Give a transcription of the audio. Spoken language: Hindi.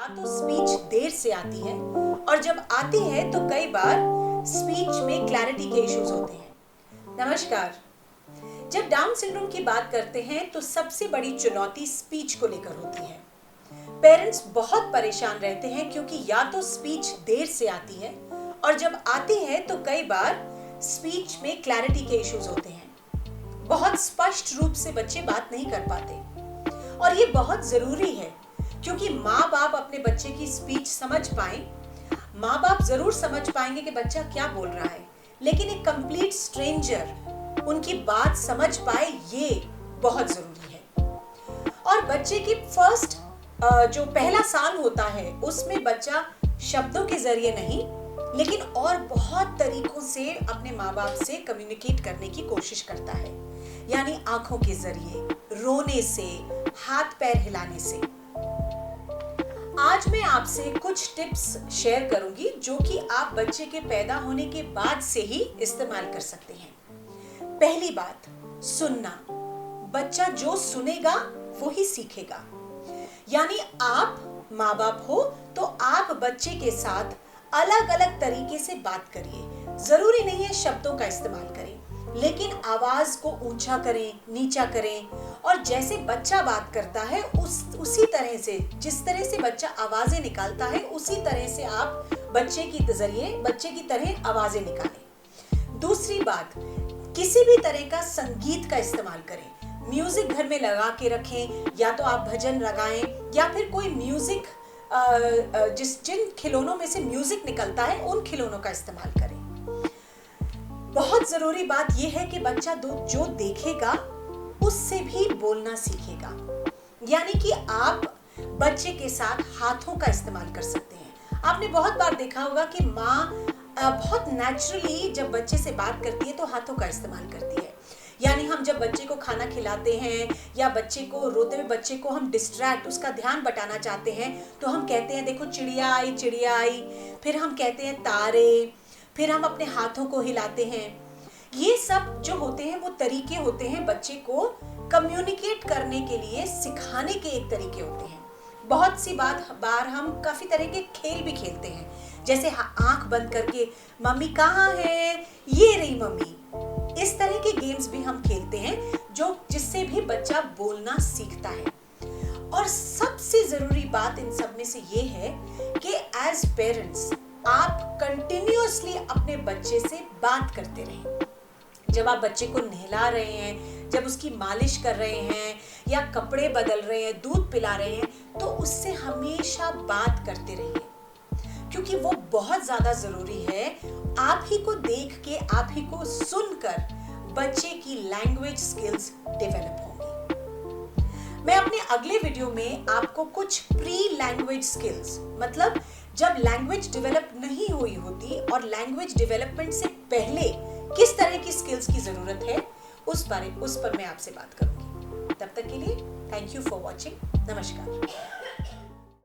या तो स्पीच देर से आती है और जब आती है तो कई बार स्पीच में क्लैरिटी के इश्यूज होते हैं। नमस्कार। जब डाउन सिंड्रोम की बात करते हैं तो सबसे बड़ी चुनौती स्पीच को लेकर होती है। पेरेंट्स बहुत परेशान रहते हैं क्योंकि या तो स्पीच देर से आती है और जब आती है तो कई बार स्पीच में क्लैरिटी के इश्यूज होते हैं। बहुत स्पष्ट रूप से बच्चे बात नहीं कर पाते और ये बहुत जरूरी है क्योंकि माँ बाप अपने बच्चे की स्पीच समझ पाए। माँ बाप जरूर समझ पाएंगे कि बच्चा क्या बोल रहा है, लेकिन एक कंप्लीट स्ट्रेंजर उनकी बात समझ पाए, ये बहुत जरूरी है। और बच्चे की फर्स्ट जो पहला साल होता है उसमें बच्चा शब्दों के जरिए नहीं लेकिन और बहुत तरीकों से अपने माँ बाप से कम्युनिकेट करने की कोशिश करता है, यानी आंखों के जरिए, रोने से, हाथ पैर हिलाने से। आज मैं आपसे कुछ टिप्स शेयर करूंगी जो कि आप बच्चे के पैदा होने के बाद से ही इस्तेमाल कर सकते हैं। पहली बात, सुनना। बच्चा जो सुनेगा वो ही सीखेगा, यानी आप माँ बाप हो तो आप बच्चे के साथ अलग अलग तरीके से बात करिए। जरूरी नहीं है शब्दों का इस्तेमाल करें, लेकिन आवाज को ऊंचा करें, नीचा करें और जैसे बच्चा बात करता है उसी तरह से, जिस तरह से बच्चा आवाजें निकालता है उसी तरह से आप बच्चे की तरह आवाजें निकालें। दूसरी बात, किसी भी तरह का संगीत का इस्तेमाल करें। म्यूजिक घर में लगा के रखें, या तो आप भजन लगाएं या फिर कोई म्यूजिक जिन खिलौनों में से म्यूजिक निकलता है उन खिलौनों का इस्तेमाल करें। बहुत जरूरी बात यह है कि बच्चा जो देखेगा उससे भी बोलना सीखेगा, यानी कि आप बच्चे के साथ हाथों का इस्तेमाल कर सकते हैं। आपने बहुत बार देखा होगा कि माँ बहुत नेचुरली जब बच्चे से बात करती है तो हाथों का इस्तेमाल करती है। यानी हम जब बच्चे को खाना खिलाते हैं या बच्चे को रोते हुए बच्चे को हम उसका ध्यान बटाना चाहते हैं तो हम कहते हैं देखो चिड़िया आई चिड़िया आई, फिर हम कहते हैं तारे, फिर हम अपने हाथों को हिलाते हैं। ये सब जो होते हैं वो तरीके होते हैं बच्चे को कम्युनिकेट करने के लिए, सिखाने के एक तरीके होते हैं। बहुत सी बार हम काफी तरह के खेल भी खेलते हैं, जैसे आंख बंद करके मम्मी कहाँ है, ये रही मम्मी। इस तरह के गेम्स भी हम खेलते हैं जिससे भी बच्चा बोलना सीखता है। और सबसे जरूरी बात इन सब में से ये है कि एज पेरेंट्स आप कंटिन्यूअसली अपने बच्चे से बात करते रहें। जब आप बच्चे को नहला रहे हैं, जब उसकी मालिश कर रहे हैं या कपड़े बदल रहे हैं, दूध पिला रहे हैं, तो उससे हमेशा बात करते रहिए क्योंकि वो बहुत ज्यादा जरूरी है। आप ही को देख के, आप ही को सुनकर बच्चे की लैंग्वेज स्किल्स डेवलप होंगी। मैं अपने अगले वीडियो में आपको कुछ प्री लैंग्वेज स्किल्स, मतलब जब लैंग्वेज डेवलप नहीं हुई होती और लैंग्वेज डेवलपमेंट से पहले किस तरह की स्किल्स की जरूरत है, उस पर मैं आपसे बात करूंगी। तब तक के लिए थैंक यू फॉर वॉचिंग। नमस्कार।